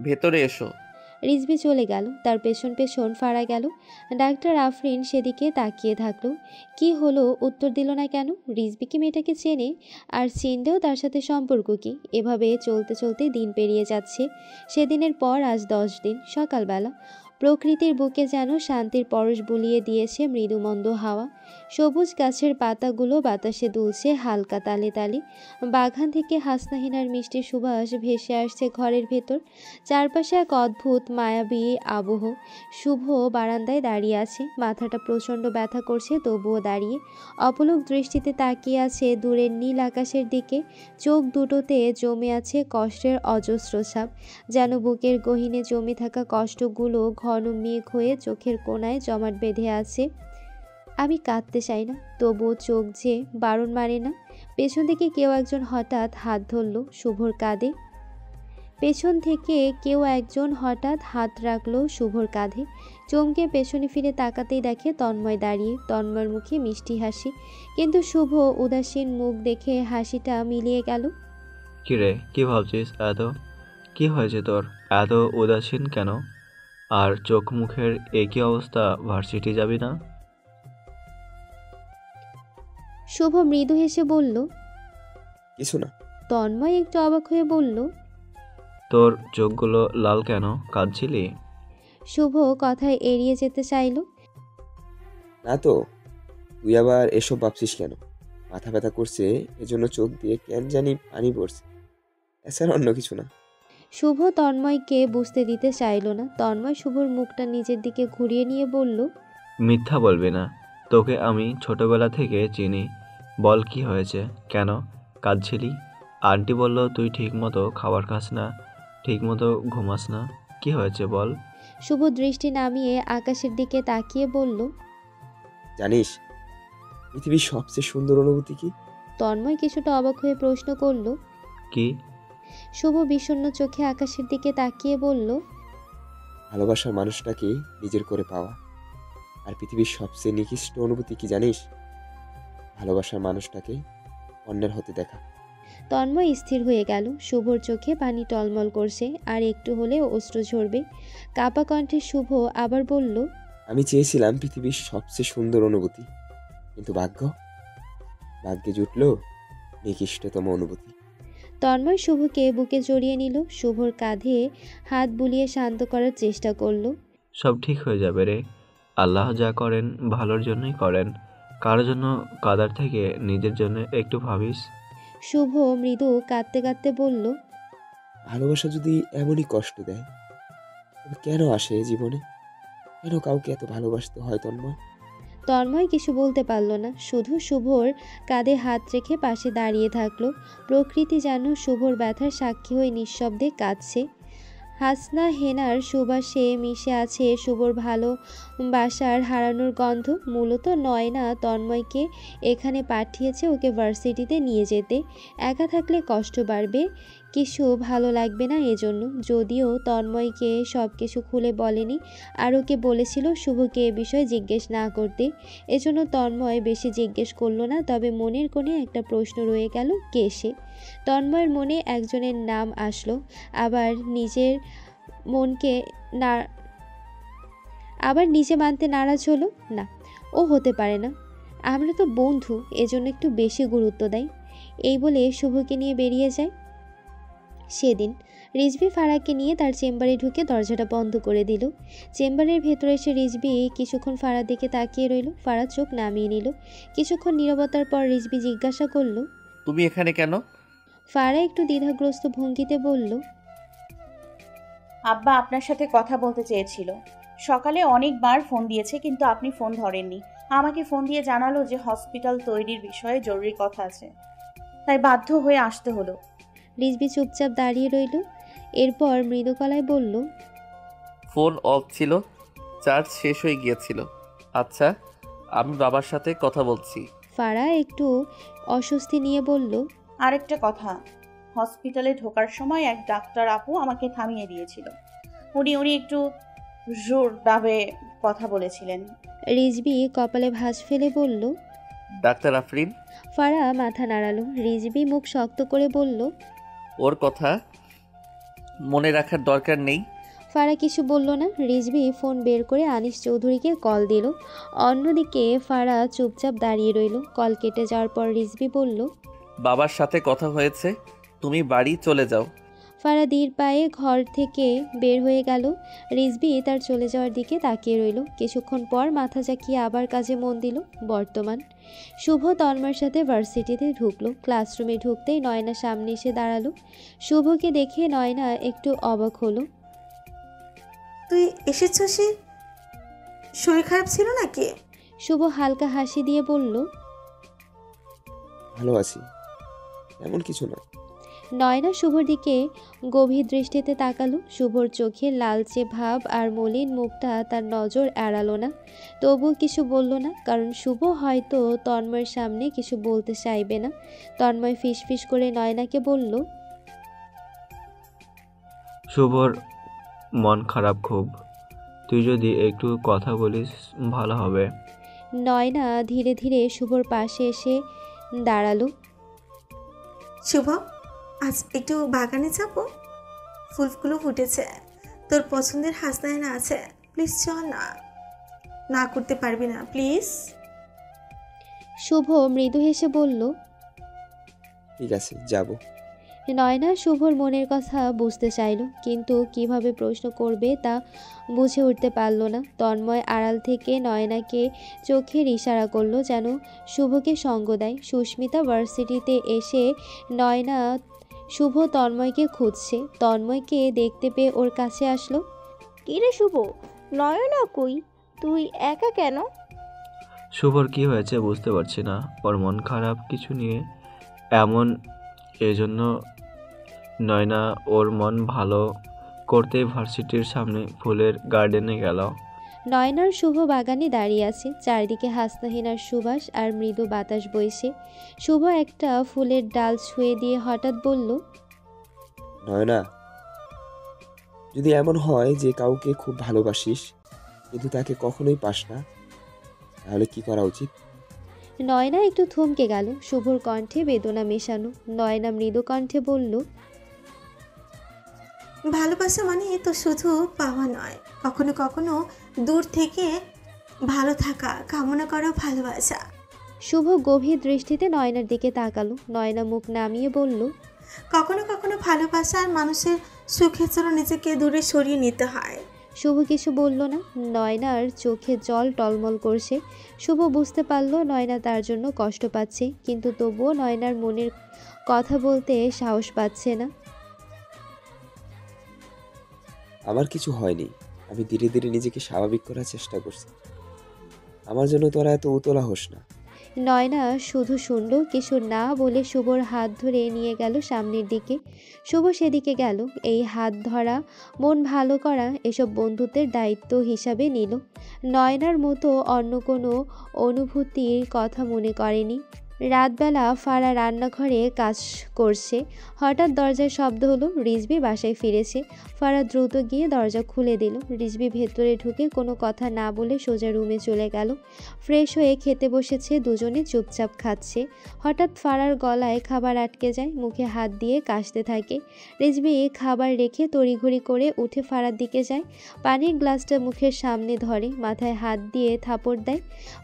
ভেতরে এসো। রিজভী চলে গেল, তার পেছন পেছন ফারা গেল। ডাক্তার আফরিন সেদিকে তাকিয়ে থাকলো। কি হলো, উত্তর দিল না কেন? রিজভী কি মেয়েটাকে চেনে? আর চিনলেও তার সাথে সম্পর্ক কি? এভাবে চলতে চলতে দিন পেরিয়ে যাচ্ছে। সেদিনের পর আজ 10 দিন। সকালবেলা প্রকৃতির বুকে যেন শান্তির পরশ বুলিয়ে দিয়েছে মৃদুমন্দ হাওয়া। সবুজ গাছের পাতাগুলো বাতাসে দুলছে হালকা তালে তালে। বাগান থেকে হাসনাহিনার মিষ্টি সুবাস ভেসে আসছে ঘরের ভেতর। চারপাশে এক অদ্ভুত মায়াবী আবহ। শুভ বারান্দায় দাঁড়িয়ে আছে, মাথাটা প্রচণ্ড ব্যথা করছে, তবুও দাঁড়িয়ে অপলক দৃষ্টিতে তাকিয়ে আছে দূরের নীল আকাশের দিকে। চোখ দুটোতে জমে আছে কষ্টের অজস্র ছাপ, যেন বুকের গহীনে জমে থাকা কষ্টগুলো ঘন মেঘ হয়ে চোখের কোণায় জমাট বেঁধে আছে। আমি কাঁদতে চাই না, তবুও চোখ যে বারণ মানে না। পেছন থেকে কেউ একজন হঠাৎ হাত ধরল শুভর কাঁধে। পেছন থেকে কেউ একজন হঠাৎ হাত রাখলো শুভর কাঁধে। চমকে পেছনে ফিরে তাকাতেই দেখে তন্ময় দাঁড়িয়ে। তন্ময়ের মুখে মিষ্টি হাসি, কিন্তু শুভ উদাসীন মুখ দেখে হাসিটা মিলিয়ে গেল। কিরে, কি ভাবছিস এত? কি হয়েছে তোর? এত উদাসীন কেন? আর চোখ মুখের একই অবস্থা, ভার্সিটি যাবি না? শুভ মৃদু হেসে বলল, কিছু না। তন্ময় একটু অবাক হয়ে বলল, তোর চোখগুলো লাল কেন? কাঁদছিলি? শুভ কথায় এড়িয়ে যেতে চাইল। না তো, তুই আবার এসব ভাবছিস কেন? মাথা ব্যথা করছে, এজন্য চোখ দিয়ে কেন জানি পানি পড়ছে, এছাড়া অন্য কিছু না। শুভ তন্ময়কে বুঝতে দিতে চাইল না। তন্ময় শুভর মুখটা নিজের দিকে ঘুরিয়ে নিয়ে বলল, মিথ্যা বলবি না, তোকে আমি ছোটবেলা থেকে চিনি। বল কি হয়েছে? কেন কাঁদছিলি? আন্টি বলল তুই ঠিকমতো খাবার খাস না, ঠিকমতো ঘুমাস না। কি হয়েছে বল? শুভ দৃষ্টি নামিয়ে আকাশের দিকে তাকিয়ে বলল, জানিস পৃথিবীর সবচেয়ে সুন্দর অনুভূতি কি? তন্ময় কিছুটা অবাক হয়ে প্রশ্ন করল। কি? শুভ বিষণ্ণ চোখে আকাশের দিকে তাকিয়ে বলল, ভালোবাসার মানুষটাকে নিজের করে পাওয়া। আর পৃথিবীর সবচেয়ে নিকৃষ্ট অনুভূতি কি জানিস? ভালোবাসার মানুষটাকে অন্যের হতে দেখা। তন্ময় স্থির হয়ে গেল। শুভর চোখে পানি টলমল করছে, আর একটু হলেও অশ্রু ঝরবে। কাপা কণ্ঠে শুভ আবার বলল, আমি চেয়েছিলাম পৃথিবীর সবচেয়ে সুন্দর অনুভূতি, কিন্তু ভাগ্যে জুটল নিকৃষ্টতম অনুভূতি। তন্ময় শুভকে বুকে জড়িয়ে নিল, শুভর কাঁধে হাত বুলিয়ে শান্ত করার চেষ্টা করল। সব ঠিক হয়ে যাবে রে। আল্লাহ যা করেন ভালোর জন্যই করেন। কারোর জন্য কাদার থেকে নিজের জন্য একটু ভাবিস। শুভ মৃদু কাঁদতে কাঁদতে বলল, ভালোবাসা যদি এমনই কষ্ট দেয়, তবে কেন আসে জীবনে? কেন কাউকে এত ভালোবাসতে হয় তন্ময়? তন্ময় কিছু বলতে পারল না, শুধু শুভর কাঁধে হাত রেখে পাশে দাঁড়িয়ে থাকলো। প্রকৃতি যেন শুভর ব্যথার সাক্ষী হয়ে নিঃশব্দে কাঁদছে। হাসনা হেনার সুবাসে মিশে আছে শুভর ভালোবাসার হারানোর গন্ধ। মূলত নয়না তন্ময়কে এখানে পাঠিয়েছে ওকে ভার্সিটিতে নিয়ে যেতে। একা থাকলে কষ্ট বাড়বে, কিছু ভালো লাগবে না এজন্য। যদিও তন্ময়কে সব কিছু খুলে বলেনি, আর ওকে বলেছিল শুভকে এ বিষয়ে জিজ্ঞেস না করতে। এজন্য তন্ময় বেশি জিজ্ঞেস করলো না। তবে মনের কোণে একটা প্রশ্ন রয়ে গেল, কে সে? তন্ময়ের মনে একজনের নাম আসলো। আবার মনকে না আবার নিজে মানতে নারাজ হলো। না, ও হতে পারে না। আমরা তো বন্ধু, এজন্য একটু বেশি গুরুত্ব দেয়। এই বলে শুভকে নিয়ে বেরিয়ে যায়। সেদিন রিজভী ফারাকে নিয়ে তার চেম্বারে ঢুকে দরজাটা বন্ধ করে দিল। চেম্বারের ভেতরে এসে রিজভী কিছুক্ষণ ফারার দিকে তাকিয়ে রইল। ফারা চোখ নামিয়ে নিল। কিছুক্ষণ নীরবতার পর রিজভী জিজ্ঞাসা করল, তুমি এখানে কেন? ফারা একটু দ্বিধাগ্রস্ত ভঙ্গিতে বলল, আব্বা আপনার সাথে কথা বলতে চেয়েছিল। সকালে অনেকবার ফোন দিয়েছে, কিন্তু আপনি ফোন ধরেননি। আমাকে ফোন দিয়ে জানালো যে হসপিটাল তৈরির বিষয়ে জরুরি কথা আছে, তাই বাধ্য হয়ে আসতে হলো। রিজভী চুপচাপ দাঁড়িয়ে রইল। এরপর মৃদু গলায় বলল, ফোন অফ ছিল, চার্জ শেষ হয়ে গিয়েছিল। আচ্ছা, আমি বাবার সাথে কথা বলছি। ফারা একটু অস্বস্তি নিয়ে বলল, আরেকটা কথা, হসপিটালে ঢোকার সময় এক ডাক্তার আপু আমাকে থামিয়ে দিয়েছিল। উনি একটু জোর দাবে কথা বলেছিলেন। রিজভী কপালে ভাঁজ ফেলে বলল, ডাক্তার আফরিন? ফারা মাথা নাড়ালো। রিজভী মুখ শক্ত করে বলল, ওর কথা মনে রাখার দরকার নেই। ফারা কিছু বলল না। রিজভি ফোন বের করে আনিস চৌধুরীকে কল দিল। অন্যদিকে ফারা চুপচাপ দাঁড়িয়ে রইল। কল কেটে যাওয়ার পর রিজভি বলল, বাবার সাথে কথা হয়েছে, তুমি বাড়ি চলে যাও। ফারা ধীর পায়ে ঘর থেকে বের হয়ে গেল। রিজভি তার চলে যাওয়ার দিকে তাকিয়ে রইল। কিছুক্ষণ পর মাথা ঝাঁকিয়ে আবার কাজে মন দিল। বর্তমান শুভ তন্ময়ের সাথে ভার্সিটিতে ঢুকলো। ক্লাসরুমে ঢুকতেই নয়না সামনে এসে দাঁড়ালো। শুভকে দেখে নয়না একটু অবাক হলো। তুই এসেছিস? শরীর খারাপ ছিল নাকি? শুভ হালকা হাসি দিয়ে বলল, ভালো আছি, এমন কিছু না। নয়না শুভর দিকে গভীর দৃষ্টিতে তাকালো। শুভর চোখে লালচে ভাব আর মলিন মুখটা তার নজর এড়ালো না। তবুও কিছু বলল না, কারণ শুভ হয়তো তন্ময়ের সামনে কিছু বলতে চাইবে না। তন্ময় ফিসফিস করে নয়নাকে বলল, শুভর মন খারাপ খুব, তুই যদি একটু কথা বলিস ভালো হবে। নয়না ধীরে ধীরে শুভর পাশে এসে দাঁড়ালো। শুভ, আজ একটু বাগানে যাব, ফুলগুলো ফুটেছে, তোর পছন্দের হাসনায়না আছে, প্লিজ চল না। না করতে পারবি না প্লিজ? শুভ মৃদু হেসে বলল। ঠিক আছে, যাব। নয়না শুভর মনের কথা বুঝতে চাইল, কিন্তু কিভাবে প্রশ্ন করবে তা বুঝে উঠতে পারল না। তন্ময় আড়াল থেকে নয়নাকে চোখের ইশারা করলো যেন শুভকে সঙ্গ দেয়। সুস্মিতা ভার্সিটিতে এসে নয়না শুভ তন্ময়কে খুঁজছে। তন্ময়কে দেখতে পেয়ে ওর কাছে আসলো। কিরে শুভ, নয়না কই? তুই একা কেন? শুভর কি হয়েছে বুঝতে পারছি না, ওর মন খারাপ কিছু নিয়ে এমন, এজন্য নয়না ওর মন ভালো করতে ভার্সিটির সামনে ফুলের গার্ডেনে গেল। নয়নার শুভ বাগানে দাঁড়িয়ে আছে, চারিদিকে হাসনাহিনার সুবাস আর মৃদু বাতাস বইছে। শুভ একটা ফুলের ডাল ছুঁয়ে দিয়ে হঠাৎ বলল, নয়না, যদি এমন হয় যে কাউকে খুব ভালোবাসিস কিন্তু তাকে কখনোই পাস না, তাহলে কি করা উচিত? নয়না একটু থমকে গেল। শুভর কণ্ঠে বেদনা মেশানো। নয়না মৃদু কণ্ঠে বলল, ভালোবাসা মানে তো শুধু পাওয়া নয়, কখনো কখনো দূর থেকে ভালো থাকা কামনা করা ভালোবাসা। শুভ গভীর দৃষ্টিতে নয়নার দিকে তাকালো। নয়না মুখ নামিয়ে বলল, কখনো কখনো ভালোবাসা আর মানুষের সুখের জন্য নিজেকে দূরে সরিয়ে নিতে হয়। শুভ কিছু বলল না। নয়নার চোখে জল টলমল করছে। শুভ বুঝতে পারল নয়না তার জন্য কষ্ট পাচ্ছে, কিন্তু তবুও নয়নার মনের কথা বলতে সাহস পাচ্ছে না। আমার কিছু হয়নি, আমি ধীরে ধীরে নিজেকে স্বাভাবিক করার চেষ্টা করছি। আমার জন্য তোরা এত উতলা হোস না। নয়না শুধু শুনল, কিছু না বলে শুভর হাত ধরে নিয়ে গেল সামনের দিকে। শুভ সেদিকে গেল। এই হাত ধরা, মন ভালো করা এসব বন্ধুত্বের দায়িত্ব হিসাবে নিল। নয়নার মতো অন্য কোনো অনুভূতির কথা মনে করেনি। রাতবেলা ফারা রান্নাঘরে কাজ করছে। হঠাৎ দরজার শব্দ হলো। রিজভি বাসায় ফিরেছে। ফারা দ্রুত গিয়ে দরজা খুলে দিল। রিজভি ভেতরে ঢুকে কোনো কথা না বলে সোজা রুমে চলে গেল। ফ্রেশ হয়ে খেতে বসেছে, দুজনে চুপচাপ খাচ্ছে। হঠাৎ ফারার গলায় খাবার আটকে যায়, মুখে হাত দিয়ে কাশতে থাকে। রিজভি খাবার রেখে তড়িঘড়ি করে উঠে ফারার দিকে যায়। পানির গ্লাসটা মুখের সামনে ধরে, মাথায় হাত দিয়ে থাপড় দেয়।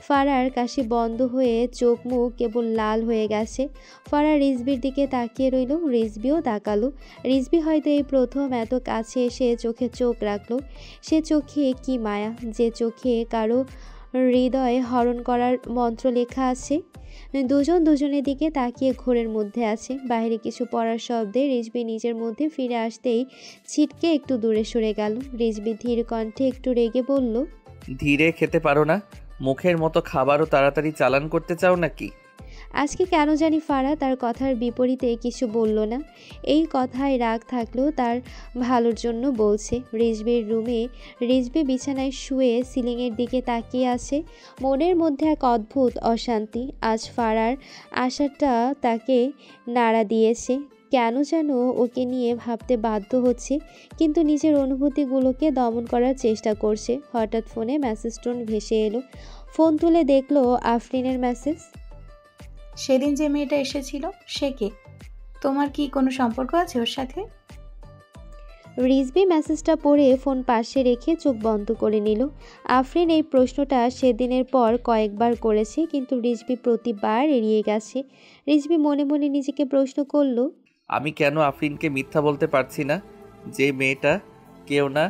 ফারার কাশি বন্ধ হয়ে চোখ মুখ কেবল লাল হয়ে গেছে। ফারা রিজভির দিকে তাকিয়ে রইল। রিজভিও তাকালো। রিজভি হয়তো এই প্রথম এত কাছে এসে চোখে চোখ রাখলো। সে চোখে কি মায়া, যে চোখে কারো হৃদয় হরণ করার মন্ত্র লেখা আছে। দুজন দুজনের দিকে তাকিয়ে ঘোরের মধ্যে আছে। বাইরে কিছু পড়ার শব্দে রিজভি নিজের মধ্যে ফিরে আসতেই ছিটকে একটু দূরে সরে গেল। রিজভি ধীর কণ্ঠে একটু রেগে বলল, ধীরে খেতে পারো না? মুখের মতো খাবারও তাড়াতাড়ি চালান করতে চাও নাকি? আজকে কেন জানি ফারা তার কথার বিপরীতে কিছু বলল না। এই কথায় রাগ থাকলেও তার ভালোর জন্য বলছে। রিজভির রুমে রিজভি বিছানায় শুয়ে সিলিংয়ের দিকে তাকিয়ে আছে। মনের মধ্যে এক অদ্ভুত অশান্তি। আজ ফারার আশাটা তাকে নাড়া দিয়েছে। কেন যেন ওকে নিয়ে ভাবতে বাধ্য হচ্ছে, কিন্তু নিজের অনুভূতিগুলোকে দমন করার চেষ্টা করছে। হঠাৎ ফোনে মেসেজ টোন ভেসে এলো। ফোন তুলে দেখলো আফরিনের মেসেজ। সেদিন যে মেয়েটা এসেছিল সে কে? তোমার কি কোনো সম্পর্ক আছে ওর সাথে? রিজবি মেসেজটা পড়ে ফোন পাশে রেখে চোখ বন্ধ করে নিল। আফরিন এই প্রশ্নটা সেদিনের পর কয়েকবার করেছে, কিন্তু রিজবি প্রতিবার এড়িয়ে গেছে। রিজবি মনে মনে নিজেকে প্রশ্ন করল, আমি কেন আফরিনকে মিথ্যা বলতে পারছি না? যে মেয়েটা কেউ না,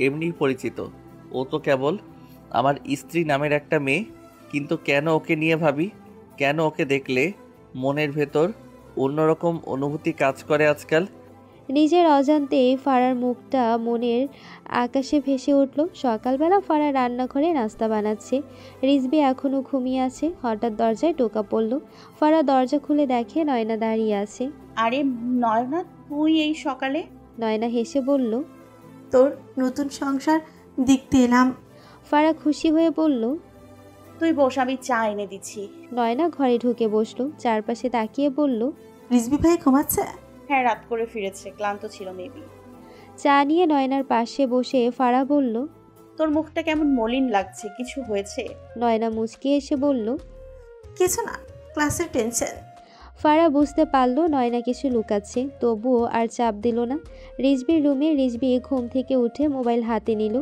এমনি পরিচিত। ও তো কেবল আমার স্ত্রী নামের একটা মেয়ে, কিন্তু কেন ওকে নিয়ে ভাবি? কেন ওকে দেখলে মনের ভেতর অন্যরকম অনুভূতি কাজ করে আজকাল? নিজের অজান্তেই ফারার মুখটা মনের আকাশে ভেসে উঠল। সকালবেলা ফারা রান্নাঘরে নাস্তা বানাচ্ছে। রিজবি এখনও ঘুমিয়ে আছে। হঠাৎ দরজায় টোকা পড়ল। ফারা দরজা খুলে দেখে নয়না দাঁড়িয়ে আছে। আরে নয়না, তুই এই সকালে? নয়না হেসে বলল, তোর নতুন সংসার দেখতে এলাম। ফারা খুশি হয়ে বলল, তুই বস, আমি চা এনে দিচ্ছি। নয়না ঘরে ঢুকে বসলো। চারপাশে তাকিয়ে বলল, রিজবি ভাই ঘুমাচ্ছে? হ্যাঁ, রাত করে ফিরেছে, ক্লান্ত ছিল মেবি। চা নিয়ে নয়নার পাশে বসে ফারা বলল, তোর মুখটা কেমন মলিন লাগছে, কিছু হয়েছে? নয়না মুচকি এসে বলল, কিছু না, ক্লাসের টেনশন। ফারা বুঝতে পারল নয়না কিছু লুকাচ্ছে, তবুও আর চাপ দিল না। রিজবির রুমে রিজবি ঘুম থেকে উঠে মোবাইল হাতে নিল।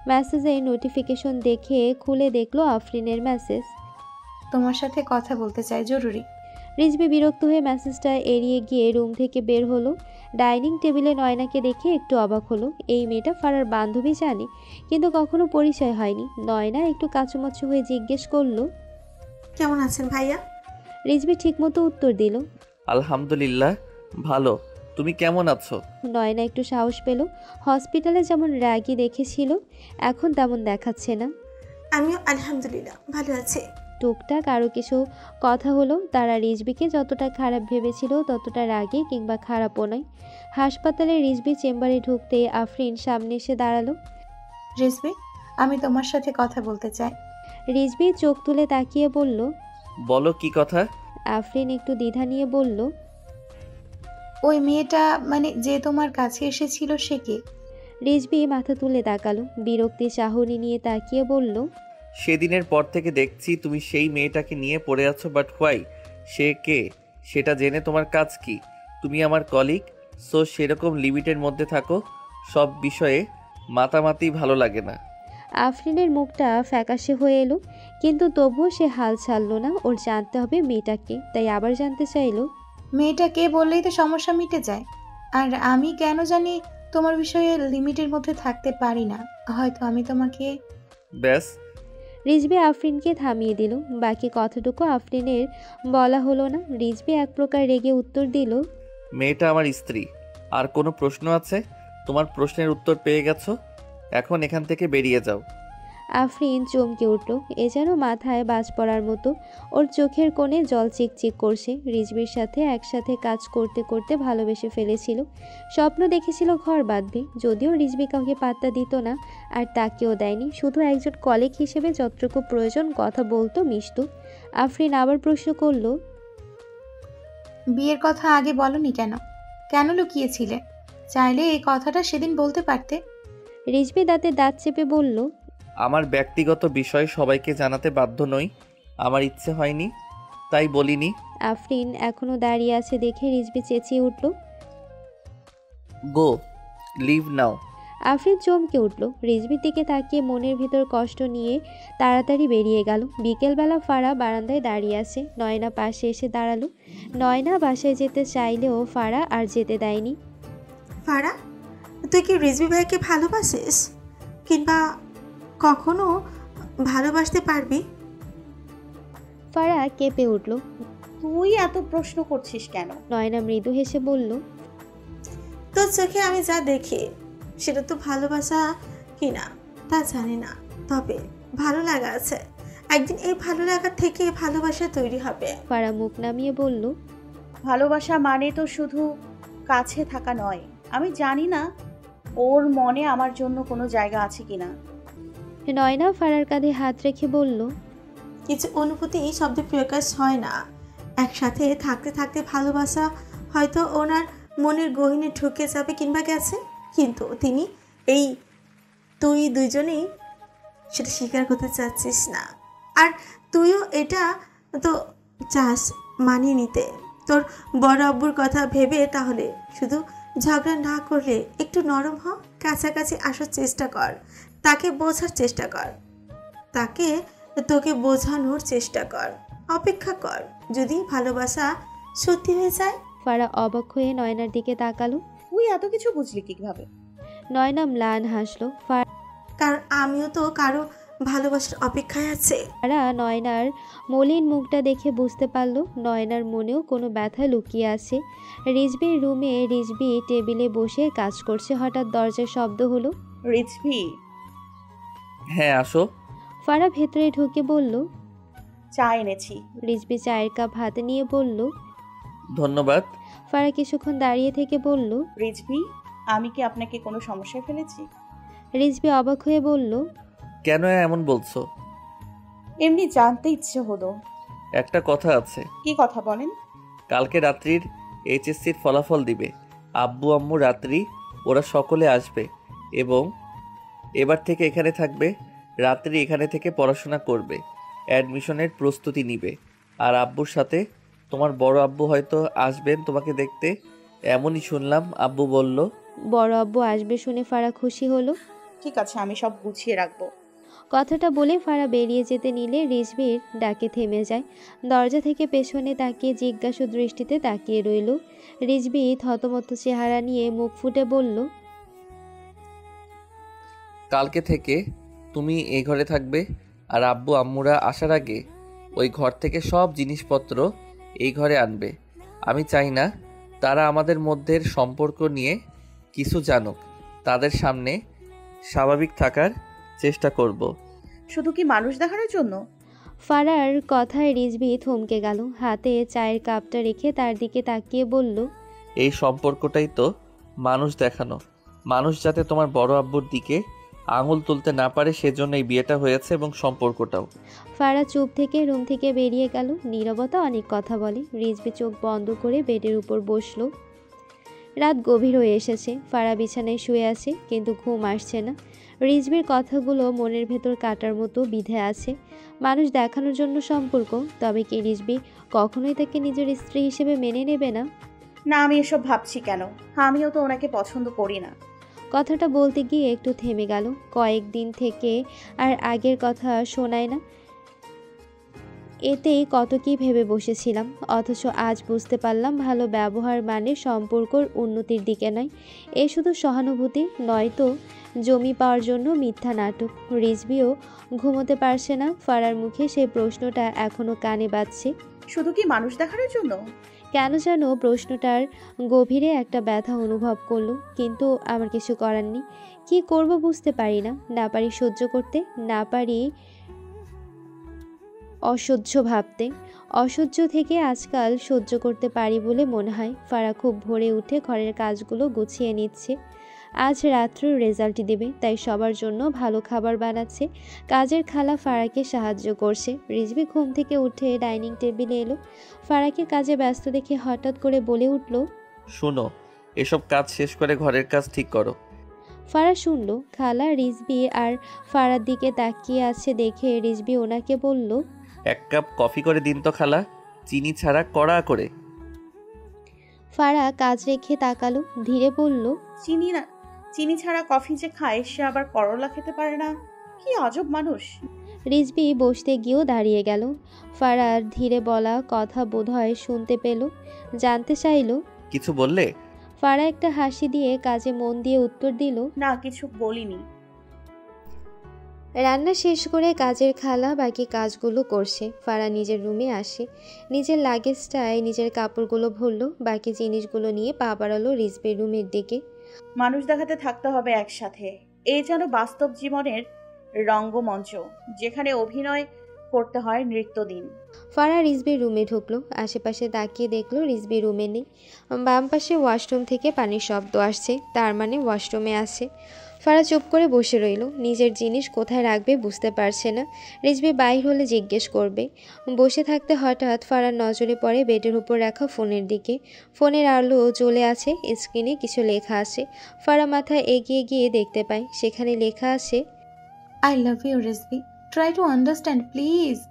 মেসেজের নোটিফিকেশন দেখে খুলে দেখলো আফরিনের মেসেজ। তোমার সাথে কথা বলতে চাই, জরুরি। রিজবি বিরক্ত হয়ে মেসেজটা এড়িয়ে গিয়ে রুম থেকে বের হলো। ডাইনিং টেবিলে নয়নাকে দেখে একটু অবাক হলো। এই মেয়েটা ফারার বান্ধবী জানে, কিন্তু কখনো পরিচয় হয়নি। নয়না একটু কাচুমাচু হয়ে জিজ্ঞেস করলো, কেমন আছেন ভাইয়া? রিজবি ঠিকমতো উত্তর দিল, আলহামদুলিল্লাহ ভালো। তুমি কেমন আছো? নয়না একটু সাহস পেল। হসপিটালে যেমন রাগী দেখেছিল, এখন তেমন দেখাচ্ছে না। আমিও আলহামদুলিল্লাহ ভালো আছি। টুকটাক আরও কিছু কথা হলো। তারা রিজবিকে যতটা খারাপ ভেবেছিল ততটা রাগী কিংবা খারাপও নয়। হাসপাতালে রিজবি চেম্বারে ঢুকতে আফরিন সামনে এসে দাঁড়ালো। রিজবি, আমি তোমার সাথে কথা বলতে চাই। রিজবি চোখ তুলে তাকিয়ে বলল, বলো কি কথা? আফরিন একটু দ্বিধা নিয়ে বলল, ওই মেয়েটা, মানে যে তোমার কাছে এসেছিল, সে কে? রিজবি মাথা তুলে তাকালো। বিরক্তি চাহনি নিয়ে তাকিয়ে বলল, সেদিনের পর থেকে দেখছি তুমি সেই মেয়েটাকে নিয়ে পড়ে আছো, বাট হোয়াই? সে কে সেটা জেনে তোমার কাজ কি? তুমি আমার কলিগ, সো সেরকম লিমিটের মধ্যে থাকো। সব বিষয়ে মাতামাতি ভালো লাগে না। আফরিনের মুখটা ফ্যাকাশে হয়ে এলো, কিন্তু তবুও সে হাল ছাড়ল না। ওর জানতে হবে মেয়েটাকে, তাই আবার জানতে চাইলো, মেয়েটা কে বললেই তো সমস্যা মিটে যায়। আর আমি কেন জানি তোমার বিষয়ে লিমিটের মধ্যে থাকতে পারি না। হয়তো আমি তোমাকে... ব্যাস। রিজবি আফরিনকে থামিয়ে দিল। বাকি কথাটুকু আফরিনের বলা হলো না। রিজবি এক প্রকার রেগে উত্তর দিল, মেয়েটা আমার স্ত্রী। আর কোনো প্রশ্ন আছে? তোমার প্রশ্নের উত্তর পেয়ে গেছো, এখন এখান থেকে বেরিয়ে যাও। আফরিন চমকে উঠল। এ যেন মাথায় বাজ পড়ার মতো। ওর চোখের কোণে জল চিকচিক করছে। রিজবির সাথে একসাথে কাজ করতে করতে ভালোবেসে ফেলেছিল। স্বপ্ন দেখেছিল ঘর বাঁধবে। যদিও রিজবি কাউকে পাত্তা দিত না, আর তাকেও দেয়নি। শুধু একজন কলিগ হিসেবে যতটুকু প্রয়োজন কথা বলতো, মিশত। আফরিন আবার প্রশ্ন করল, বিয়ের কথা আগে বলনি কেন? কেন লুকিয়েছিলে? চাইলে এই কথাটা সেদিন বলতে পারতে। রিজবি দাঁতে দাঁত চেপে বলল, আমার ব্যক্তিগত বিষয় সবাইকে জানাতে বাধ্য নই। আমার ইচ্ছে হয়নি, তাই বলিনি। আফরিন এখনো দাঁড়িয়ে আছে দেখে রিজবি চেঁচিয়ে উঠল, গো, লিভ নাও। আফরিন চমকে উঠল। রিজবির দিকে তাকিয়ে মনের ভিতর কষ্ট নিয়ে তাড়াতাড়ি বেরিয়ে গেল। বিকেলবেলা ফারা বারান্দায় দাঁড়িয়ে আছে। নয়না পাশে এসে দাঁড়ালো। নয়না বাসায় যেতে চাইলেও ফারা আর যেতে দেয়নি। ফারা, তুই কি রিজবি ভাইকে ভালোবাসিস, কিংবা কখনো ভালোবাসতে পারবি? ফারা কেঁপে উঠল। তুই এত প্রশ্ন করছিস কেন? নয়না মৃদু হেসে বলল, তোর চোখে আমি যা দেখি সেটা তো ভালোবাসা কিনা তা জানি না, তবে ভালো লাগা আছে। একদিন এই ভালো লাগা থেকে ভালোবাসা তৈরি হবে। ফারা মুখ নামিয়ে বলল, ভালোবাসা মানে তো শুধু কাছে থাকা নয়। আমি জানি না ওর মনে আমার জন্য কোনো জায়গা আছে কিনা। নয়না ফারার কাঁধে হাত রেখে বলল, কিছু অনুভূতি শব্দে প্রকাশ হয় না। একসাথে থাকতে থাকতে ভালোবাসা হয়তো ওনার মনের গহীনে ঢুকে যাবে কিংবা গেছে, কিন্তু তুই দুইজনেই সেটা স্বীকার করতে চাচ্ছিস না। আর তুইও এটা তো চাস মানিয়ে নিতে তোর বড় আব্বুর কথা ভেবে। তাহলে শুধু ঝগড়া না করলে একটু নরম হ, কাছাকাছি আসার চেষ্টা কর, তাকে বোঝার চেষ্টা কর, তাকে তোকে বোঝানোর চেষ্টা কর, অপেক্ষা কর, যদি ভালোবাসা সত্যি হয়ে যায়। ফারা অবাক হয়ে নয়নার দিকে তাকালো। তুই এত কিছু বুঝলি কিভাবে? নয়না ম্লান হাসলো। কারণ আমিও তো কারো ভালোবাসার অপেক্ষায় আছে। ফারা নয়নার মলিন মুখটা দেখে বুঝতে পারল নয়নার মনেও কোনো ব্যথা লুকিয়ে আছে। রিজবির রুমে রিজবি টেবিলে বসে কাজ করছে। হঠাৎ দরজার শব্দ হলো। রিজভি, হ্যাঁ আসো। ফারা ভেতরে ঢুকে বলল, চা এনেছি। রিজবি চায়ের কাপ হাতে নিয়ে বলল, ধন্যবাদ। ফারা কিছুক্ষণ দাঁড়িয়ে থেকে বলল, রিজভি, আমি কি আপনাকে কোনো সমস্যায় ফেলেছি? রিজবি অবাক হয়ে বলল, কেন এমন বলছো? এমনি জানতে ইচ্ছে হলো। একটা কথা আছে। কি কথা বলেন? কালকে রাত্রির এইচএসসির ফলাফল দিবে। আব্বু আম্মু রাত্রি ওরা সকলে আসবে এবং এবার থেকে এখানে থাকবে। রাত্রি এখানে থেকে পড়াশোনা করবে, অ্যাডমিশনের প্রস্তুতি নিবে। আর আব্বুর সাথে তোমার বড় আব্বু হয়তো আসবেন তোমাকে দেখতে, এমনই শুনলাম। আব্বু বলল। বড় আব্বু আসবে শুনে ফারা খুশি হলো। ঠিক আছে, আমি সব গুছিয়ে রাখবো। কথাটা বলে ফারা বেরিয়ে যেতে নিলে রিজবির ডাকে থেমে যায়। দরজা থেকে পেছনে তাকিয়ে জিজ্ঞাসু দৃষ্টিতে তাকিয়ে রইল। রিজবি থতমত চেহারা নিয়ে মুখ ফুটে বলল, কালকে থেকে তুমি এই ঘরে থাকবে, আর আব্বু আম্মুরা আসার আগে ওই ঘর থেকে সব জিনিসপত্র এই ঘরে আনবে। আমি চাই না তারা আমাদের মধ্যের সম্পর্ক নিয়ে কিছু জানুক। তাদের সামনে স্বাভাবিক থাকার চেষ্টা করব। শুধু কি মানুষ দেখানোর জন্য? ফারার কথায় রিজবি থমকে গেল। হাতে চায়ের কাপটা রেখে তার দিকে তাকিয়ে বলল, এই সম্পর্কটাই তো মানুষ দেখানো। মানুষ যাতে তোমার বড় আব্বুর দিকে আঙুল তুলতে না পারে সেজন্য এই বিয়েটা হয়েছে এবং সম্পর্কটাও। ফারা চুপ থেকে রুম থেকে বেরিয়ে গেল। নীরবতা অনেক কথা বলে। রিজবি চোখ বন্ধ করে বেডের উপর বসলো। রাত গভীর হয়ে এসেছে। ফারা বিছানায় শুয়ে আছে, কিন্তু ঘুম আসছে না। রিজবির কথাগুলো মনের ভেতর কাটার মতো বিঁধে আছে। মানুষ দেখানোর জন্য সম্পর্ক, তবে কি রিজবি কখনোই তাকে নিজের স্ত্রী হিসেবে মেনে নেবে না? না, আমি এসব ভাবছি কেন? আমিও তো ওনাকে পছন্দ করি না। কথাটা বলতে গিয়ে একটু থেমে গেল। কয়েকদিন থেকে আর আগের কথা শোনায় না। এতেই কত কি ভেবে বসেছিলাম, অথচ আজ বুঝতে পারলাম ভালো ব্যবহার মানে সম্পর্কর উন্নতির দিকে নয়। এ শুধু সহানুভূতি নয়তো জমি পাওয়ার জন্য মিথ্যা নাটক। রিজবিও ঘুমোতে পারছে না। ফারার মুখে সেই প্রশ্নটা এখনো কানে বাজছে। শুধু কি মানুষ দেখানোর জন্য? কেন যেন প্রশ্নটার গভীরে একটা ব্যথা অনুভব করলো, কিন্তু আমার কিছু করার নেই। কী করব বুঝতে পারি না। না পারি সহ্য করতে, না পারি অসহ্য ভাবতে। অসহ্য থেকে আজকাল সহ্য করতে পারি বলে মনে হয়। ফারা খুব ভোরে উঠে ঘরের কাজগুলো গুছিয়ে নিচ্ছে। আজ রাত্রে রেজাল্ট দেবে, তাই সবার জন্য ভালো খাবার বানাচ্ছে। কাজের খালা ফারাকে সাহায্য করছে। রিজবি ঘুম থেকে উঠে ডাইনিং টেবিলে এলো। ফারাকে কাজে ব্যস্ত দেখে হঠাৎ করে বলে উঠল, শোনো, এসব কাজ শেষ করে ঘরের কাজ ঠিক করো। ফারা শুনল। খালা রিজবি আর ফারার দিকে তাকিয়ে আছে দেখে রিজবি ওনাকে বলল, 1 কাপ কফি করে দিন তো খালা, চিনি ছাড়া কড়া করে। ফারা কাজ রেখে তাকালো, ধীরে বলল, চিনি ছাড়া কফি যে খায় সে আবার করলা খেতে পারে না। কি আজব মানুষ। রিজবি বসতে গিয়েও দাঁড়িয়ে গেল। ফারার ধীরে বলা কথা বোধহয় শুনতে পেল, জানতে চাইল। কিছু বললে? ফারা একটা হাসি দিয়ে কাজে মন দিয়ে উত্তর দিল, না, কিছু বলিনি। রান্না শেষ করে কাজের খালা বাকি কাজগুলো করছে। ফারা নিজের রুমে আসে, নিজের লাগেজটায় নিজের কাপড়গুলো ভরলো, বাকি জিনিসগুলো নিয়ে পা বাড়ালো রিজবির রুমের দিকে। মানুষ দেখাতে থাকতে হবে একসাথে। এই যেন বাস্তব জীবনের রঙ্গমঞ্চ, যেখানে অভিনয় করতে হয় নৃত্যদিন। ফারা রিজবির রুমে ঢুকলো। আশেপাশে তাকিয়ে দেখলো রিজবি রুমে নেই। বাম পাশে ওয়াশরুম থেকে পানির শব্দ আসছে, তার মানে ওয়াশরুমে আছে। ফারা চুপ করে বসে রইল। নিজের জিনিস কোথায় রাখবে বুঝতে পারছে না। রিজবি বাইর হলে জিজ্ঞেস করবে। বসে থাকতে হঠাৎ ফারার নজরে পড়ে বেডের উপর রাখা ফোনের দিকে। ফোনের আলো জ্বলে আছে, স্ক্রিনে কিছু লেখা আছে। ফারা মাথা এগিয়ে গিয়ে দেখতে পায় সেখানে লেখা আছে, I love you, Rizvi. Try to understand, please.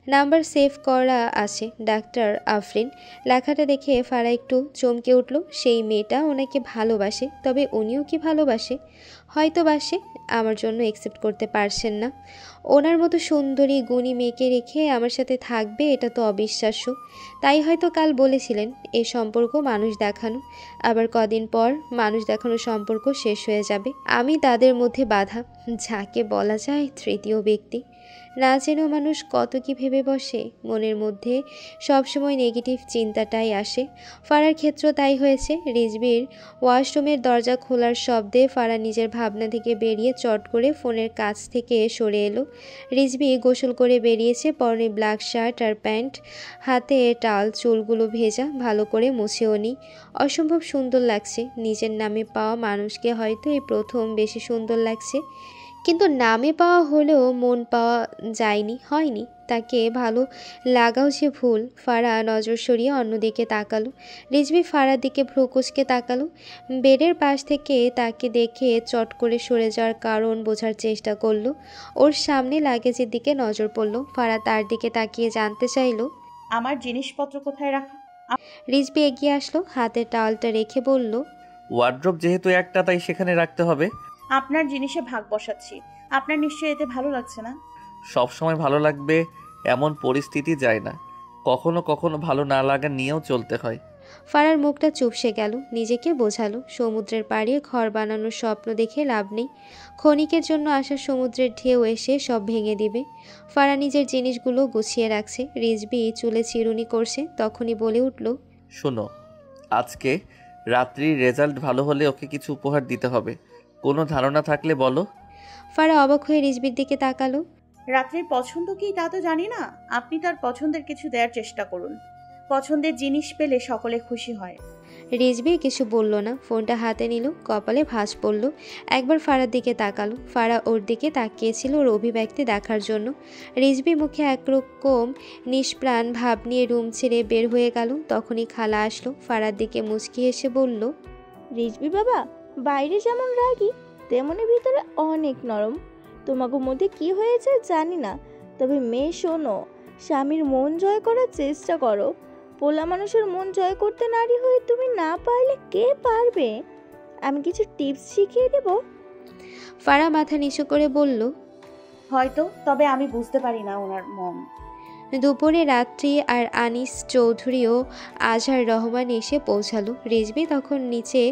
Number save করা আছে, ডাক্তার আফরিন। লেখাটা দেখে ফারা একটু চমকে উঠল। সেই মেয়েটা ওনাকে ভালোবাসে, তবে উনিও কি ভালোবাসে? হয়তো বাসে, আমার জন্য একসেপ্ট করতে পারছেন না। ওনার মতো সুন্দরী গুণী মেয়েকে রেখে আমার সাথে থাকবে, এটা তো অবিশ্বাস্য। তাই হয়তো কাল বলেছিলেন এ সম্পর্ক মানুষ দেখানো, আবার কদিন পর মানুষ দেখানো সম্পর্ক শেষ হয়ে যাবে। আমি তাদের মধ্যে বাধা, যাকে বলা যায় তৃতীয় ব্যক্তি। না জেনেও মানুষ কত কি ভেবে বসে, মনের মধ্যে সবসময় নেগেটিভ চিন্তাটাই আসে। ফারার ক্ষেত্র তাই হয়েছে। রিজবির ওয়াশরুমের দরজা খোলার শব্দে ফারা নিজের ভাবনা থেকে বেরিয়ে চট করে ফোনের কাছ থেকে সরে এলো। রিজবি গোসল করে বেরিয়েছে, পরনে ব্ল্যাক শার্ট আর প্যান্ট, হাতে টাল, চুলগুলো ভেজা, ভালো করে মুছেও নি। অসম্ভব সুন্দর লাগছে। নিজের নামে পাওয়া মানুষকে হয়তো এই প্রথম বেশি সুন্দর লাগছে, কিন্তু নামে পাওয়া হলেও মন পাওয়া হয়নি। তাকে ভালো লাগাও যে ভুল। ফারা নজর সরিয়ে অন্যদিকে তাকালো। রিজভি ফারার দিকে ভ্রুকুচকে তাকালো। বেডের পাশ থেকে তাকে দেখে চট করে সরে যাওয়ার কারণ বোঝার চেষ্টা করলো। ওর সামনে লাগেজের দিকে নজর পড়ল। ফারা তার দিকে তাকিয়ে জানতে চাইলো, আমার জিনিসপত্র কোথায় রাখা? রিজভি এগিয়ে আসলো, হাতে টাওয়ালটা রেখে বলল, ওয়ার্ড্রোব যেহেতু একটা, তাই সেখানে রাখতে হবে। আপনার জিনিসে ভাগ বসাচ্ছি। আপনার নিশ্চয়ই এতে ভালো লাগছে না? সব সময় ভালো লাগবে এমন পরিস্থিতি যায় না, কখনো কখনো ভালো না লাগা নিয়েও চলতে হয়। ফারার মুখটা চুপসে গেল। নিজেকে বোঝালো, সমুদ্রের পাড়ে ঘর বানানোর স্বপ্ন দেখে লাভ নেই। ক্ষণিকের জন্য আসা সমুদ্রের ঢেউ এসে সব ভেঙে দিবে। ফারা নিজের জিনিসগুলো গুছিয়ে রাখছে। রিজবি চুলে চিরুনি করছে, তখনই বলে উঠল, শোনো, আজকে রাত্রির রেজাল্ট ভালো হলে ওকে কিছু উপহার দিতে হবে। কোনো ধারণা থাকলে বলো। ফারা অবাক হয়ে রিজবির দিকে তাকালো। রাত্রির পছন্দ কি তা তো জানি না। আপনি তার পছন্দের কিছু দেওয়ার চেষ্টা করুন। পছন্দের জিনিস পেলে সকলে খুশি হয়। রিজবি কিছু বলল না, ফোনটা হাতে নিল, কপালে ভাঁজ পড়ল। একবার ফারার দিকে তাকালো। ফারা ওর দিকে তাকিয়েছিল ওর অভিব্যক্তি দেখার জন্য। রিজবি মুখে একরকম নিষ্প্রাণ ভাব নিয়ে রুম ছেড়ে বের হয়ে গেল। তখনই খালা আসলো, ফারার দিকে মুচকি এসে বলল, রিজবি বাবা বাইরে যেমন রাগী তেমনি ভিতরে অনেক নরম। তোমাকে মধ্যে কি হয়েছে জানি না, তবে মেয়ে শোনো, স্বামীর মন জয় করার চেষ্টা করো। পোলা মানুষের মন জয় করতে নারী হয়ে তুমি না পারলে কে পারবে? আমি কিছু টিপস শিখিয়ে দেব। ফারা মাথা নিচু করে বলল, হয়তো, তবে আমি বুঝতে পারি না ওনার মন। দুপুরে রাত্রি আর আনিস চৌধুরী ও আজহার রহমান এসে পৌঁছালো। রিজবি তখন নিচে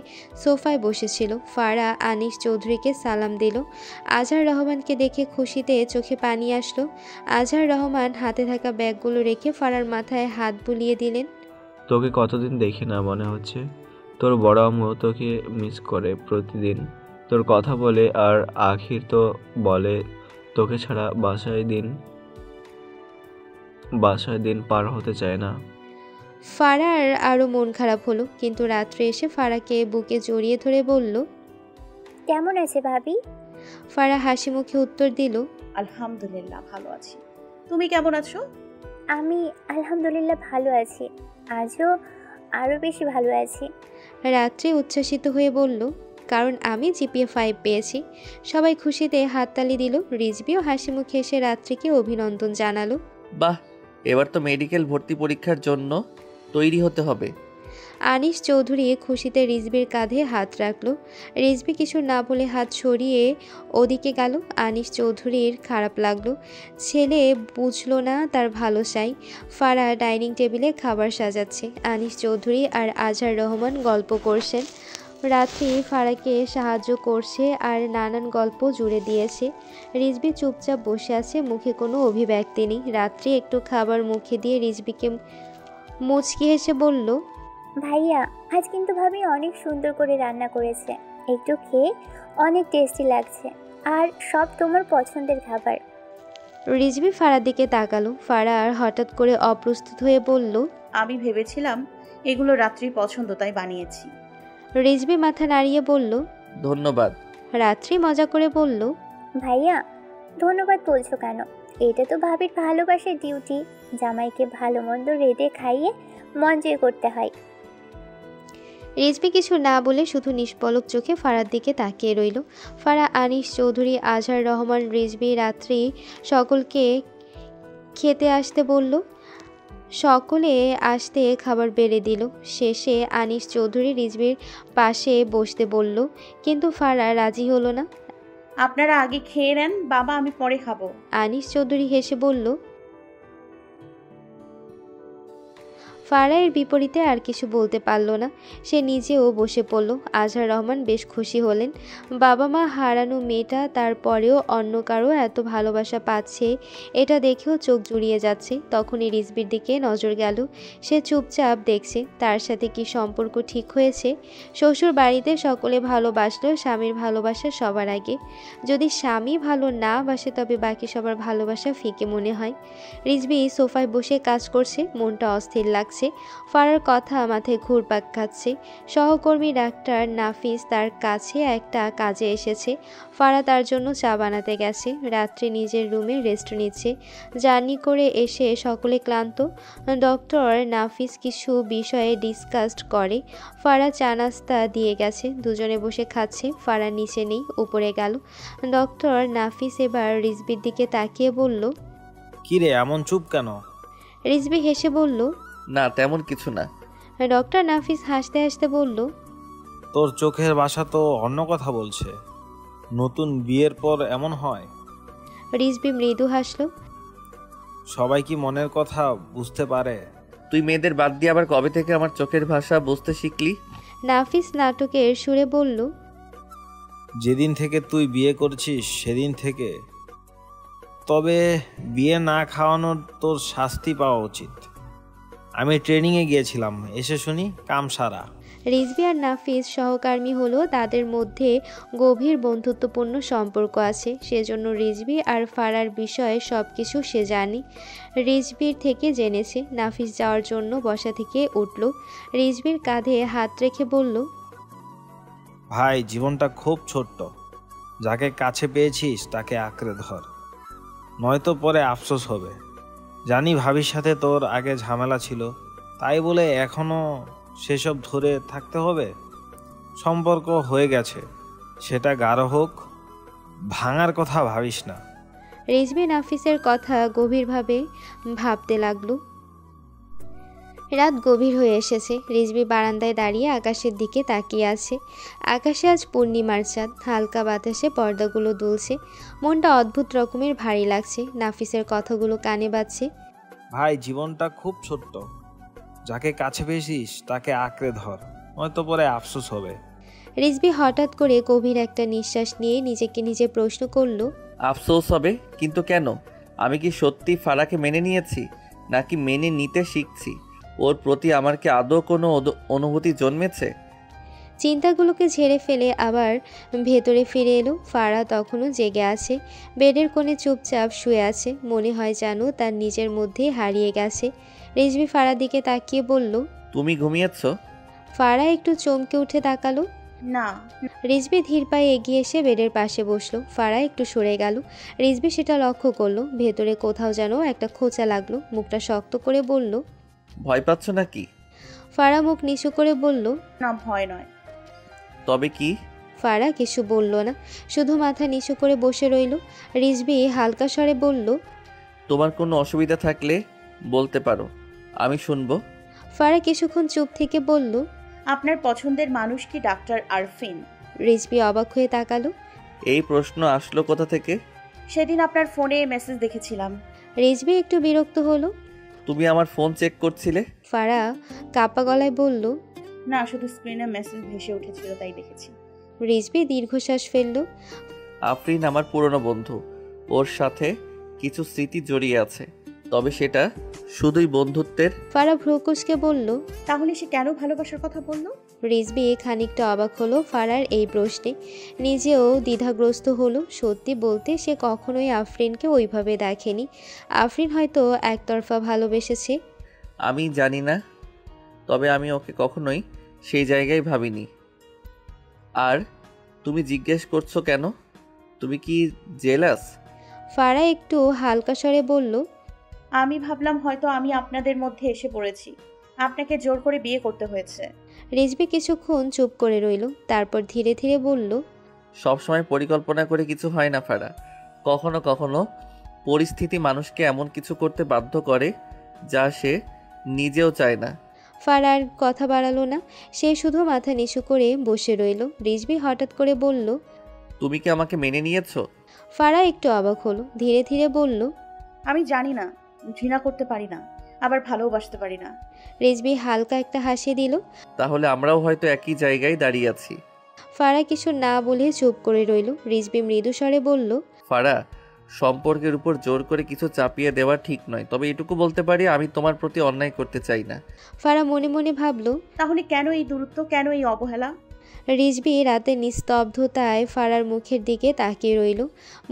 সোফায় বসেছিল। ফারা আনিস চৌধুরীকে সালাম দিল। আজহার রহমানকে দেখে খুশিতে চোখে পানি আসলো। আজহার রহমান হাতে থাকা ব্যাগগুলো রেখে ফারার মাথায় হাত বুলিয়ে দিলেন। তোকে কতদিন দেখি না মনে হচ্ছে। তোর বড় আম্মু তোকে মিস করে প্রতিদিন। তোর কথা বলে আর আখির তো বলে তোকে ছাড়া বাসায় দিন পার হতে চায় না। ফারার আরও মন খারাপ হলো, কিন্তু রাত্রে এসে ফারাকে বুকে জড়িয়ে ধরে বলল, কেমন আছে ভাবি? ফারা হাসি মুখে উত্তর দিল, আলহামদুলিল্লাহ ভালো আছি। তুমি কেমন আছো? আমি আলহামদুলিল্লাহ ভালো আছি, আজও আরও বেশি ভালো আছি। রাত্রে উচ্ছ্বাসিত হয়ে বলল, কারণ আমি জিপিএ 5 পেয়েছি। সবাই খুশিতে হাততালি দিল। রিজবিও হাসি মুখে এসে রাত্রিকে অভিনন্দন জানালো। বাহ, এবার তো মেডিকেল ভর্তি পরীক্ষার জন্য তৈরি হতে হবে। আনিস চৌধুরী খুশিতে রিজবির কাঁধে হাত রাখলো। রিজবি কিছু না বলে হাত সরিয়ে ওদিকে গেল। আনিস চৌধুরীর খারাপ লাগলো। ছেলে বুঝলো না তার ভালো চাই। ফারা ডাইনিং টেবিলে খাবার সাজাচ্ছে। আনিস চৌধুরী আর আজহার রহমান গল্প করছেন। রাত্রি ফারাকে সাহায্য করছে আর নানান গল্প জুড়ে দিয়েছে। রিজবি চুপচাপ বসে আছে, মুখে কোনো অভিব্যক্তি নেই। রাত্রি একটু খাবার মুখে দিয়ে রিজবিকে মুচকি হেসে বলল, ভাইয়া আজ কিন্তু ভাবি অনেক সুন্দর করে রান্না করেছে, একটু খেয়ে অনেক টেস্টি লাগছে, আর সব তোমার পছন্দের খাবার। রিজবি ফারার দিকে তাকালো। ফারা আর হঠাৎ করে অপ্রস্তুত হয়ে বলল, আমি ভেবেছিলাম এগুলো রাত্রির পছন্দ, তাই বানিয়েছি। রিজবি মাথা নাড়িয়ে বলল, ধন্যবাদ। রাত্রি মজা করে বলল, ভাইয়া ধন্যবাদ বলছো কেন? এটা তো ভাবির ভালোবাসার ডিউটি। জামাইকে ভালো মন্দ রেঁধে খাইয়ে মন জয় করতে হয়। রিজবি কিছু না বলে শুধু নিষ্পলক চোখে ফারার দিকে তাকিয়ে রইল। ফারা, আনিস চৌধুরী, আজহার রহমান, রিজবি, রাত্রি সকলকে খেতে আসতে বলল। সকলে আসতে খাবার বেড়ে দিল। শেষে আনিস চৌধুরী রিজভির পাশে বসতে বলল, কিন্তু ফারা রাজি হলো না। আপনারা আগে খেয়ে নেন বাবা, আমি পরে খাবো। আনিস চৌধুরী হেসে বলল। ফারায়ের বিপরীতে আর কিছু বলতে পারল না। সে নিজেও বসে পড়ল। আজহার রহমান বেশ খুশি হলেন। বাবা মা হারানো মেয়েটা তারপরেও অন্য কারো এত ভালোবাসা পাচ্ছে, এটা দেখেও চোখ জুড়িয়ে যাচ্ছে। তখনই রিজভির দিকে নজর গেল। সে চুপচাপ দেখছে তার সাথে কি সম্পর্ক ঠিক হয়েছে। শ্বশুর বাড়িতে সকলে ভালোবাসলেও স্বামীর ভালোবাসা সবার আগে। যদি স্বামী ভালো না বাসে তবে বাকি সবার ভালোবাসা ফিকে মনে হয়। রিজভি সোফায় বসে কাজ করছে, মনটা অস্থির লাগছে। ফারার কথা মাথায় ঘুরপাক খাচ্ছে। সহকর্মী ডাক্তার নাফিস তার কাছে একটা কাজে এসেছে। ফারা তার জন্য চা বানাতে গেছে। রাত্রে নিজের রুমে রেস্ট নিচ্ছে। জার্নি করে এসে সকলে ক্লান্ত। ডক্টর নাফিস কিছু বিষয়ে ডিসকাস করে। ফারা চা নাস্তা দিয়ে গেছে, দুজনে বসে খাচ্ছে। ফারা নিচে নেই, উপরে গেল। ডক্টর নাফিস এবার রিজভির দিকে তাকিয়ে বলল, কিরে এমন চুপ কেন? রিজভি হেসে বলল, না তেমন কিছু না। ডক্টর নাফিস হাসতে হাসতে বলল, তোর চোখের ভাষা তো অন্য কথা বলছে। নতুন বিয়ের পর এমন হয়? রিজভি মৃদু হাসল। সবাই কি মনের কথা বুঝতে পারে? তুই মেয়েদের বাদ দিয়ে আবার কবে থেকে আমার চোখের ভাষা বুঝতে শিখলি? নাফিস নাটকের সুরে বলল, যেদিন থেকে তুই বিয়ে করছিস সেদিন থেকে। তবে বিয়ে না খাওয়ানোর তোর শাস্তি পাওয়া উচিত। আমি ট্রেনিংয়ে গিয়েছিলাম, এসে শুনি কাম সারা। রিজভি আর নাফিস সহকর্মী হলো, তাদের মধ্যে গভীর বন্ধুত্বপূর্ণ সম্পর্ক আছে। সেজন্য রিজভি আর ফারার বিষয়ে সব কিছু সে জানে। রিজভির থেকে জেনেছে। নাফিস যাওয়ার জন্য বসা থেকে উঠল। রিজভির কাঁধে হাত রেখে বলল, ভাই জীবনটা খুব ছোট্ট, যাকে কাছে পেয়েছিস তাকে আঁকড়ে ধর, নয়তো পরে আফসোস হবে। জানি ভাবির সাথে তোর আগে ঝামেলা ছিল, তাই বলে এখনও সেসব ধরে থাকতে হবে? সম্পর্ক হয়ে গেছে, সেটা গাঢ় হোক, ভাঙার কথা ভাবিস না। রিজভি নাফিসের কথা গভীরভাবে ভাবতে লাগলো। রাত গভীর হয়ে এসেছে। রিজভি বারান্দায় দাঁড়িয়ে আকাশের দিকে তাকিয়ে আছে। আকাশে আজ পূর্ণিমার চাঁদ, হালকা বাতাসে পর্দাগুলো দুলছে। মনটা অদ্ভুত রকমের ভারী লাগছে। নাফিসের কথাগুলো কানে বাজছে। ভাই জীবনটা খুব ছোট্ট, যাকে কাছে পেয়েছিস তাকে আঁকড়ে ধর, নয়তো পরে আফসোস হবে। রিজভি হঠাৎ করে গভীর একটা নিঃশ্বাস নিয়ে নিজেকে নিজে প্রশ্ন করল, আফসোস হবে? কিন্তু কেন? আমি কি সত্যি ফারাকে মেনে নিয়েছি, নাকি মেনে নিতে শিখছি? ওর প্রতি আমার কি আদৌ কোনো অনুভূতি জন্মেছে? চিন্তাগুলোকে ঝেড়ে ফেলে আবার ভেতরে ফিরে এলো। ফারা তখনও জেগে আছে, বেডের কোণে চুপচাপ শুয়ে আছে। মনে হয় যেন তার নিজের মধ্যেই হারিয়ে গেছে। রিজভি ফারার দিকে তাকিয়ে বলল, তুমি ঘুমিয়েছ? ফারা একটু চমকে উঠে তাকালো। না। রিজভি ধীর পায়ে এগিয়ে এসে বেডের পাশে বসলো। ফারা একটু সরে গেল। রিজভি সেটা লক্ষ্য করলো। ভেতরে কোথাও যেন একটা খোঁচা লাগলো। মুখটা শক্ত করে বলল, ভয় পাচ্ছ নাকি? ফারা মুখ নিচু করে বলল, না ভয় নয়। তবে কি? ফারা কিছু বলল না, শুধু মাথা নিচু করে বসে রইল। রিজভি হালকা স্বরে বলল, তোমার কোনো অসুবিধা থাকলে বলতে পারো, আমি শুনবো। ফারা কিছুক্ষণ চুপ থেকে বলল, আপনার পছন্দের মানুষ কি ডাক্তার আরফিন? রিজভি অবাক হয়ে তাকালো। এই প্রশ্ন আসলো কোথা থেকে? সেদিন আপনার ফোনে মেসেজ দেখেছিলাম। রিজভি একটু বিরক্ত হলো। তুমি আমার ফোন চেক করছিলে? ফারা কাপা গলায় বলল, না, শুধু স্ক্রিনে মেসেজ ভেসে উঠেছিল তাই দেখেছি। রিজভি দীর্ঘশ্বাস ফেলল। আফরিন আমার পুরনো বন্ধু, ওর সাথে কিছু স্মৃতি জড়িয়ে আছে, তবে সেটা শুধুই বন্ধুত্বের। ফারা ভ্রুকুচকে বলল, তাহলে সে কেন ভালোবাসার কথা বললো? রিজভি খানিকটা অবাক হলো ফারার এই প্রশ্নে। নিজেও দ্বিধাগ্রস্ত হলো। সত্যি বলতে সে কখনোই আফরিনকে ওইভাবে দেখেনি। আফরিন হয়তো একতরফা ভালোবেসেছে। আমি জানি না, তবে আমি ওকে কখনোই সেই জায়গায় ভাবিনি। আর তুমি জিজ্ঞেস করছো কেন? তুমি কি জেলাস? ফারা একটু হালকা স্বরে বলল, আমি ভাবলাম হয়তো আমি আপনাদের মধ্যে এসে পড়েছি, আপনাকে জোর করে বিয়ে করতে হয়েছে। রিজভি কিছুক্ষণ চুপ করে রইল, তারপর ধীরে ধীরে বলল, সবসময় পরিকল্পনা করে কিছু হয় না ফারা, কখনো কখনো পরিস্থিতি মানুষকে এমন কিছু করতে বাধ্য করে যা সে নিজেও চায় না। ফারার কথা বাড়ালো না, সে শুধু মাথা নিচু করে বসে রইল। রিজভি হঠাৎ করে বলল, তুমি কি আমাকে মেনে নিয়েছো? ফারা একটু অবাক হলো, ধীরে ধীরে বলল, আমি জানি না, ঘৃণা করতে পারি না, আবার ভালোবাসতে পারি না। রিজভি হালকা একটা হাসি দিল। তাহলে আমরাও হয়তো একই জায়গায় দাঁড়িয়ে আছি। ফারা কিছু না বলে চুপ করে রইল। রিজভি মৃদু স্বরে বলল, ফারা, সম্পর্কের উপর জোর করে কিছু চাপিয়ে দেওয়া ঠিক নয়, তবে এটুকু বলতে পারি আমি তোমার প্রতি অন্যায় করতে চাই না। ফারা মনে মনে ভাবল, তাহলে কেন এই দূরত্ব, কেন এই অবহেলা? রিজভি রাতের নিস্তব্ধতায় ফারার মুখের দিকে তাকিয়ে রইল।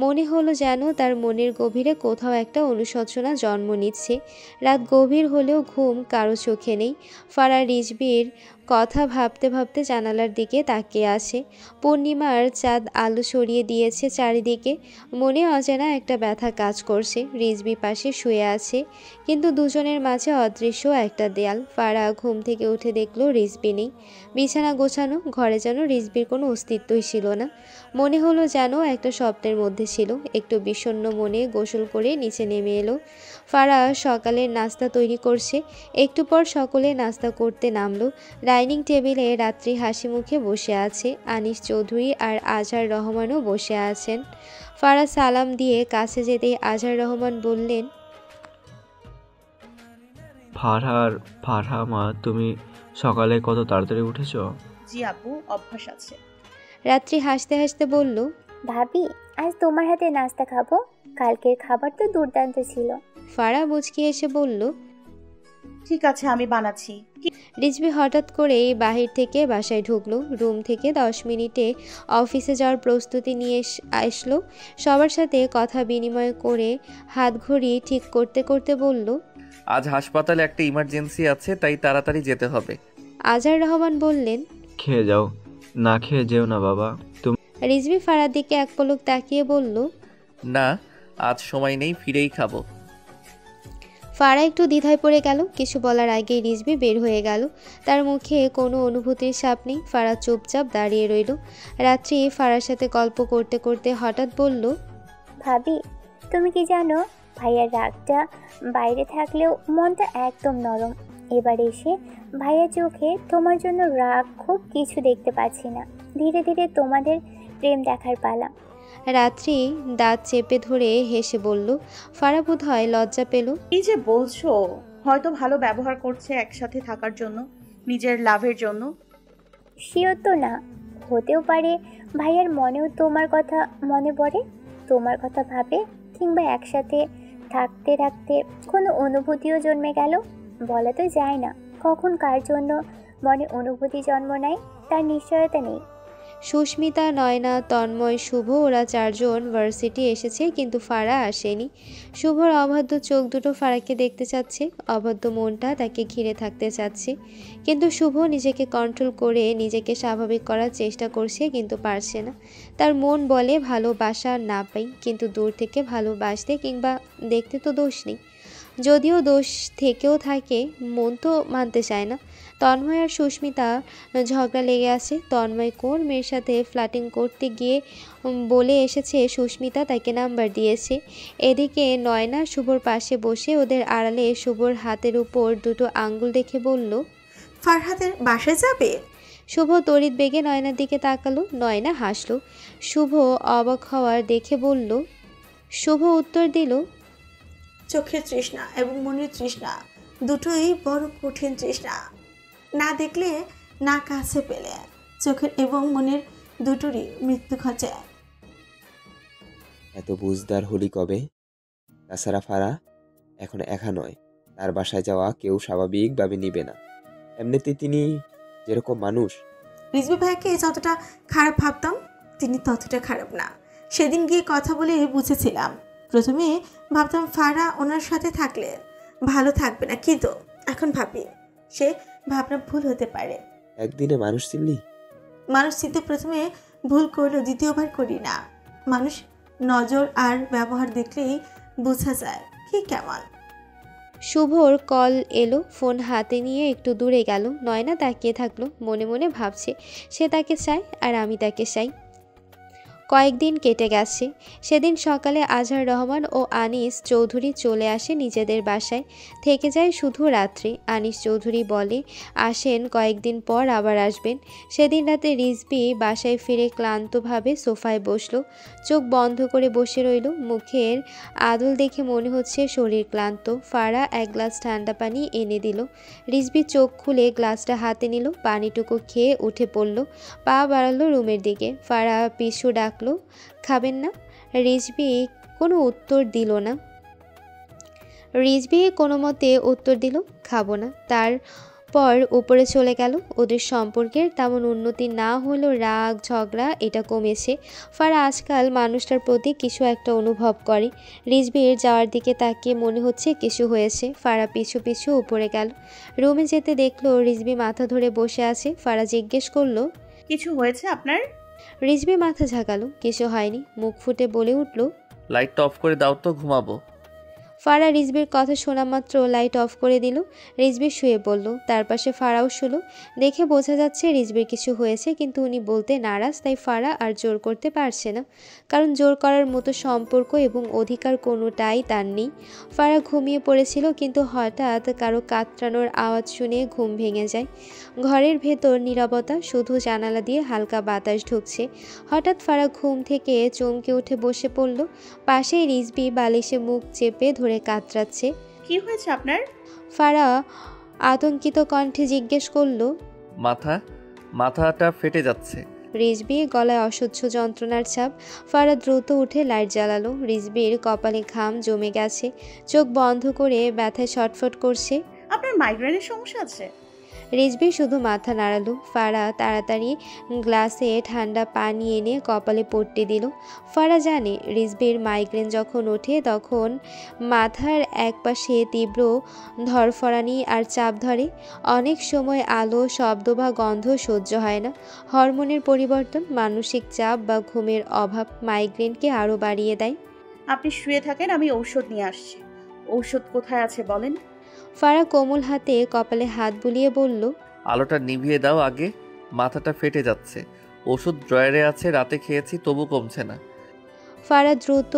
মনে হলো যেন তার মনের গভীরে কোথাও একটা অনুশোচনা জন্ম নিচ্ছে। রাত গভীর হলেও ঘুম কারো চোখে নেই। ফারা রিজভির কথা ভাবতে ভাবতে জানালার দিকে তাকিয়ে আছে। পূর্ণিমার চাঁদ আলো ছড়িয়ে দিয়েছে চারিদিকে। মনে অজানা একটা ব্যথা কাজ করছে। রিজভি পাশে শুয়ে আছে, কিন্তু দুজনের মাঝে অদৃশ্য একটা দেয়াল। ফারা ঘুম থেকে উঠে দেখলো রিজভি নেই। বিছানা গোছানো, ঘরে যেন রিজভির কোনো অস্তিত্বই ছিল না। মনে হলো যেন একটা স্বপ্নের মধ্যে ছিল। একটু বিষণ্ণ মনে গোসল করে নিচে নেমে এলো। ফারা সকালের নাস্তা তৈরি করছে। একটু পর সকলে নাস্তা করতে নামলো। ডাইনিং টেবিলে রাত্রি হাসি মুখে বসে আছে। আনিস চৌধুরী আর আজহার রহমানও বসে আছেন। ফারা সালাম দিয়ে কাছে যেতেই আজহার রহমান বললেন, ফারহা মা, তুমি সকালে কত তাড়াতাড়ি উঠেছো? জি আপু, অভ্যাস আছে। রাত্রি হাসতে হাসতে বলল, ভাবি, আজ তোমার হাতে নাস্তা খাবো। কালকের খাবার তো দুর্দান্ত ছিল। ফারা মুচকি এসে বলল, ঠিক আছে, আমি বানাচ্ছি। রিজভি হঠাৎ করেই বাহির থেকে বাসায় ঢুকলো। রুম থেকে 10 মিনিটে অফিসে যাওয়ার প্রস্তুতি নিয়ে আসলো। সবার সাথে কথা বিনিময় করে হাত ঘড়ি ঠিক করতে করতে বলল, আজ হাসপাতালে একটা ইমার্জেন্সি আছে, তাই তাড়াতাড়ি যেতে হবে। আজহার রহমান বললেন, খেয়ে যাও। না খেয়ে যেও না বাবা। তুমি রিজভি ফারার দিকে এক পলক তাকিয়ে বলল, না, আজ সময় নেই, ফিরেই খাবো। ফারা একটু দ্বিধায় পড়ে গেল। কিছু বলার আগেই রিজভি বের হয়ে গেল। তার মুখে কোনো অনুভূতির ছাপ নেই। ফারা চুপচাপ দাঁড়িয়ে রইল। রাত্রি ফারার সাথে গল্প করতে করতে হঠাৎ বলল, ভাবি, তুমি কি জানো, ভাইয়ার রাগটা বাইরে থাকলেও মনটা একদম নরম। এবার এসে ভাইয়ার চোখে তোমার জন্য রাগ খুব কিছু দেখতে পাচ্ছি না। ধীরে ধীরে তোমাদের প্রেম দেখার পালা। রাত্রি দাঁত চেপে ধরে হেসে বলল। ফারা বোধ হয় লজ্জা পেল। এই যে বলছো, হয়তো ভালো ব্যবহার করছে একসাথে থাকার জন্য, নিজের লাভের জন্য। শিওর তো না, হতেও পারে ভাইয়ার মনেও তোমার কথা মনে পড়ে, তোমার কথা ভাবে, কিংবা একসাথে থাকতে থাকতে কোনো অনুভূতিও জন্মে গেল। বলা তো যায় না কখন কার জন্য মনে অনুভূতি জন্ম নেয়, তার নিশ্চয়তা নেই। সুস্মিতা, নয়না, তন্ময়, শুভ ওরা 4 জন ভার্সিটি এসেছে, কিন্তু ফারা আসেনি। শুভর অবাধ্য চোখ দুটো ফারাকে দেখতে চাচ্ছে, অবাধ্য মনটা তাকে ঘিরে থাকতে চাচ্ছে। কিন্তু শুভ নিজেকে কন্ট্রোল করে নিজেকে স্বাভাবিক করার চেষ্টা করছে, কিন্তু পারছে না। তার মন বলে ভালোবাসা না পাই, কিন্তু দূর থেকে ভালোবাসতে কিংবা দেখতে তো দোষ নেই। যদিও দোষ থেকেও থাকে, মন তো মানতে চায় না। তন্ময় আর সুস্মিতা ঝগড়া লেগে আছে। তন্ময় কোন মেয়ের সাথে ফ্লার্টিং করতে গিয়ে বলে এসেছে সুস্মিতা তাকে নাম্বার দিয়েছে। এদিকে নয়না শুভর পাশে বসে ওদের আড়ালে শুভর হাতের উপর দুটো আঙ্গুল রেখে বলল, ফারহাদের বাসায় যাবে? শুভ তড়িৎ বেগে নয়নার দিকে তাকালো। নয়না হাসলো। শুভ অবাক হওয়ার দেখে বলল, শুভ উত্তর দিল, চোখের তৃষ্ণা এবং মনের তৃষ্ণা দুটোই বড় কঠিন তৃষ্ণা। না দেখলে, না কাছে পেলে চোখের এবং মনের দুটোরই মৃত্যু ঘটে। এত বুঝদার হলি কবে? তাছাড়া ফারা এখন একা নয়, তার বাসায় যাওয়া কেউ স্বাভাবিকভাবে নিবে না। এমনিতে তিনি যেরকম মানুষ। রিজভি ভাইকে যতটা খারাপ ভাবতাম, তিনি ততটা খারাপ না। সেদিন গিয়ে কথা বলে বুঝেছিলাম। প্রথমে ভাবতাম ফারা ওনার সাথে থাকলে ভালো থাকবে না, কিন্তু এখন ভাবি সে ভাবনা ভুল হতে পারে। একদিনে মানুষ চিনলি? মানুষ চিনতে প্রথমে ভুল করলেও দ্বিতীয়বার করি না। মানুষ নজর আর ব্যবহার দেখলেই বোঝা যায় কি কেমন। শুভর কল এলো। ফোন হাতে নিয়ে একটু দূরে গেল। নয়না তাকিয়ে থাকলো, মনে মনে ভাবছে সে তাকে চায় আর আমি তাকে চাই। কয়েকদিন কেটে গেছে। সেদিন সকালে আজহার রহমান ও আনিস চৌধুরী চলে আসে নিজেদের বাসায়, থেকে যায় শুধু রাত্রি। আনিস চৌধুরী বলে আসেন, কয়েকদিন পর আবার আসবেন। সেদিন রাতে রিজবি বাসায় ফিরে ক্লান্তভাবে সোফায় বসলো, চোখ বন্ধ করে বসে রইল। মুখের আদল দেখে মনে হচ্ছে শরীর ক্লান্ত। ফারা এক গ্লাস ঠান্ডা পানি এনে দিল। রিজবি চোখ খুলে গ্লাসটা হাতে নিল, পানিটুকু খেয়ে উঠে পড়ল, পা বাড়ালো রুমের দিকে। ফারা পিছু ডাকলো, খাবেন না? রিজবি কোনো উত্তর দিল না। রিজবি কোনো মতে উত্তর দিল, খাবো না। তারপর উপরে চলে গেল। ওদের সম্পর্কের তেমন উন্নতি না হলেও রাগ ঝগড়া এটা কমেছে। ফারা আজকাল মানুষটার প্রতি কিছু একটা অনুভব করে। রিজবির যাওয়ার দিকে তাকিয়ে মনে হচ্ছে কিছু হয়েছে। ফারা পিছু পিছু উপরে গেল। রুমে যেতে দেখলো রিজবি মাথা ধরে বসে আছে। ফারা জিজ্ঞেস করলো, কিছু হয়েছে আপনার? রিজবি মাথা ঝাঁকালো, কিছু হয়নি। মুখ ফুটে বলে উঠল, লাইটটা অফ করে দাও তো, ঘুমাবো। ফারা রিজবির কথা শোনা মাত্র লাইট অফ করে দিল। রিজবি শুয়ে পড়ল, তার পাশে ফারাও শুলো। দেখে বোঝা যাচ্ছে রিজবির কিছু হয়েছে, কিন্তু উনি বলতে নারাজ, তাই ফারা আর জোর করতে পারছে না, কারণ জোর করার মতো সম্পর্ক এবং অধিকার কোনোটাই তার নেই। ফারা ঘুমিয়ে পড়েছিল, কিন্তু হঠাৎ কারো কাতরানোর আওয়াজ শুনে ঘুম ভেঙে যায়। ঘরের ভেতর নীরবতা, শুধু জানালা দিয়ে হালকা বাতাস ঢুকছে। হঠাৎ ফারা ঘুম থেকে চমকে উঠে বসে পড়ল। পাশেই রিজবি বালিশে মুখ চেপে ধরে কাতরাচ্ছে। কি হয়েছে আপনার? ফারা আতঙ্কিত কণ্ঠে জিজ্ঞেস করলো, মাথাটা ফেটে যাচ্ছে। রিজবি গলায় অসহ্য যন্ত্রণার ছাপ। ফারা দ্রুত উঠে লাইট জ্বালালো। রিজবির কপালে ঘাম জমে গেছে, চোখ বন্ধ করে ব্যথায় ছটফট করছে। আপনার মাইগ্রেনের সমস্যা আছে? রিজবি শুধু মাথা নাড়ালো। ফারা তাড়াতাড়ি গ্লাসে ঠান্ডা পানি এনে কপালে পট্টি দিল। ফারা জানে রিজবির মাইগ্রেন যখন ওঠে তখন মাথার একপাশে তীব্র ধরফরানি আর চাপ ধরে। অনেক সময় আলো, শব্দ বা গন্ধ সহ্য হয় না। হরমোনের পরিবর্তন, মানসিক চাপ বা ঘুমের অভাব মাইগ্রেনকে আরও বাড়িয়ে দেয়। আপনি শুয়ে থাকেন, আমি ঔষধ নিয়ে আসছি। ঔষধ কোথায় আছে বলেন? ফারা কোমল হাতে কপালে হাত বুলিয়ে বলল, আলোটা নিভিয়ে দাও আগে, মাথাটা ফেটে যাচ্ছে। ওষুধ ড্রয়ারে আছে, রাতে খেয়েছি, তবু কমছে না। ফারা দ্রুত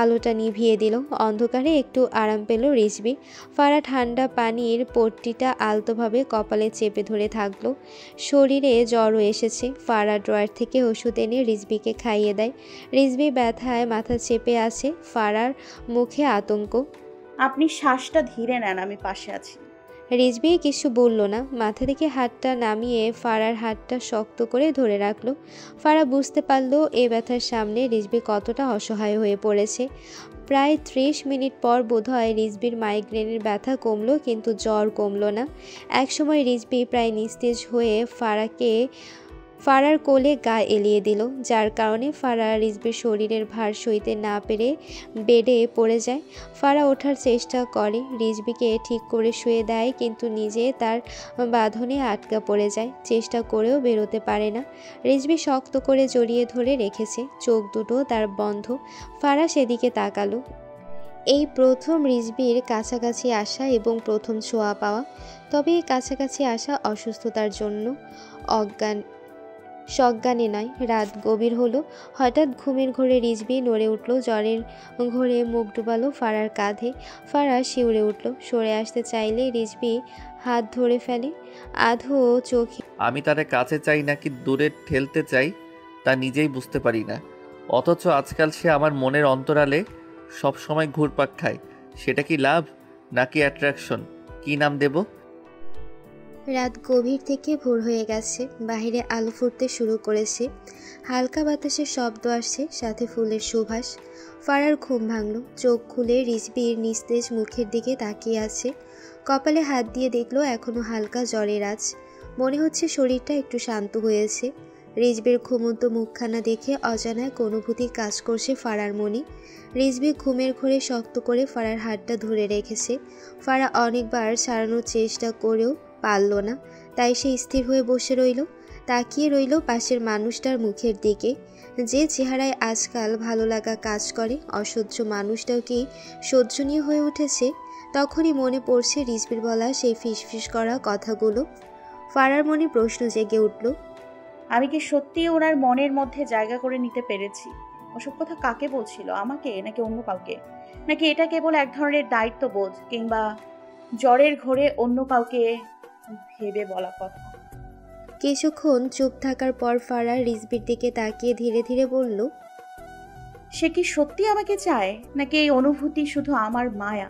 আলোটা নিভিয়ে দিল। অন্ধকারে একটু আরাম পেল রিজবি। ফারা ঠান্ডা পানির পট্টিটা আলতোভাবে কপালে চেপে ধরে থাকলো। শরীরে জ্বরও এসেছে। ফারা ড্রয়ার থেকে ওষুধ এনে রিজবিকে খাইয়ে দেয়। রিজবি ব্যথায় মাথা চেপে আছে। ফারার মুখে আতঙ্ক। আপনি শ্বাসটা ধীরে নেন, আমি পাশে আছি। রিজবি কিছু বলল না, মাথা থেকে হাতটা নামিয়ে ফারার হাতটা শক্ত করে ধরে রাখলো। ফারা বুঝতে পারল এ ব্যথার সামনে রিজবি কতটা অসহায় হয়ে পড়েছে। প্রায় 30 মিনিট পর বোধহয় রিজবির মাইগ্রেনের ব্যথা কমলো, কিন্তু জ্বর কমলো না। একসময় রিজবি প্রায় নিস্তেজ হয়ে ফারার কোলে গা এলিয়ে দিল, যার কারণে ফারা রিজবির শরীরের ভার সইতে না পেরে বেডে পড়ে যায়। ফারা ওঠার চেষ্টা করে, রিজবিকে ঠিক করে শুয়ে দেয়, কিন্তু নিজে তার বাঁধনে আটকা পড়ে যায়। চেষ্টা করেও বেরোতে পারে না। রিজবি শক্ত করে জড়িয়ে ধরে রেখেছে, চোখ দুটো তার বন্ধ। ফারা সেদিকে তাকালো। এই প্রথম রিজবির কাছাকাছি আসা এবং প্রথম ছোঁয়া পাওয়া। তবে এই কাছাকাছি আসা অসুস্থতার জন্য, সজ্ঞানে নয়। রাত গভীর হলো। হঠাৎ ঘুমের ঘোরে রিজবি নড়ে উঠল। জ্বরের ঘোরে মুখ ডুবালো ফারার কাঁধে। ফারা শিউরে উঠল। সরে আসতে চাইলে রিজবি হাত ধরে ফেলে। আধো চোখে, আমি তারে কাছে চাই নাকি দূরে ঠেলতে চাই তা নিজেই বুঝতে পারি না, অথচ আজকাল সে আমার মনের অন্তরালে সব সময় ঘুরপাক খায়। সেটা কি লাভ নাকি অ্যাট্রাকশন? কি নাম দেব? রাত গভীর থেকে ভোর হয়ে গেছে। বাইরে আলো ফুটতে শুরু করেছে। হালকা বাতাসের শব্দ আসছে, সাথে ফুলের সুবাস। ফারার ঘুম ভাঙল। চোখ খুলে রিজবির নিস্তেজ মুখের দিকে তাকিয়ে আছে। কপালে হাত দিয়ে দেখলো এখনো হালকা জ্বরের আঁচ। মনে হচ্ছে শরীরটা একটু শান্ত হয়েছে। রিজবির ঘুমন্ত মুখখানা দেখে অজানা এক অনুভূতি কাজ করছে ফারার মনে। রিজবি ঘুমের ঘোরে শক্ত করে ফারার হাতটা ধরে রেখেছে। ফারা অনেকবার ছাড়ানোর চেষ্টা করেও পারল না, তাই সে স্থির হয়ে বসে রইল। তাকিয়ে রইল পাশের মানুষটার মুখের দিকে, যে চেহারায় আজকাল ভালো লাগা কাজ করে। অসহ্য মানুষটাও কি সহ্যনীয় হয়ে উঠেছে? তখনই মনে পড়ছে রিজবির বলা সেই ফিসফিস করা কথাগুলো। ফারার মনে প্রশ্ন জেগে উঠল, আমি কি সত্যিই ওনার মনের মধ্যে জায়গা করে নিতে পেরেছি? ওসব কথা কাকে বলছিল, আমাকে নাকি অন্য কাউকে? নাকি এটা কেবল এক ধরনের দায়িত্ববোধ কিংবা জ্বরের ঘোরে অন্য কাউকে ভেবে বলা কথা? কিছুক্ষণ চুপ থাকার পর ফারাহ রিজবির দিকে তাকিয়ে ধীরে ধীরে বলল, সে কি সত্যি আমাকে চায়, নাকি এই অনুভূতি শুধু আমার মায়া?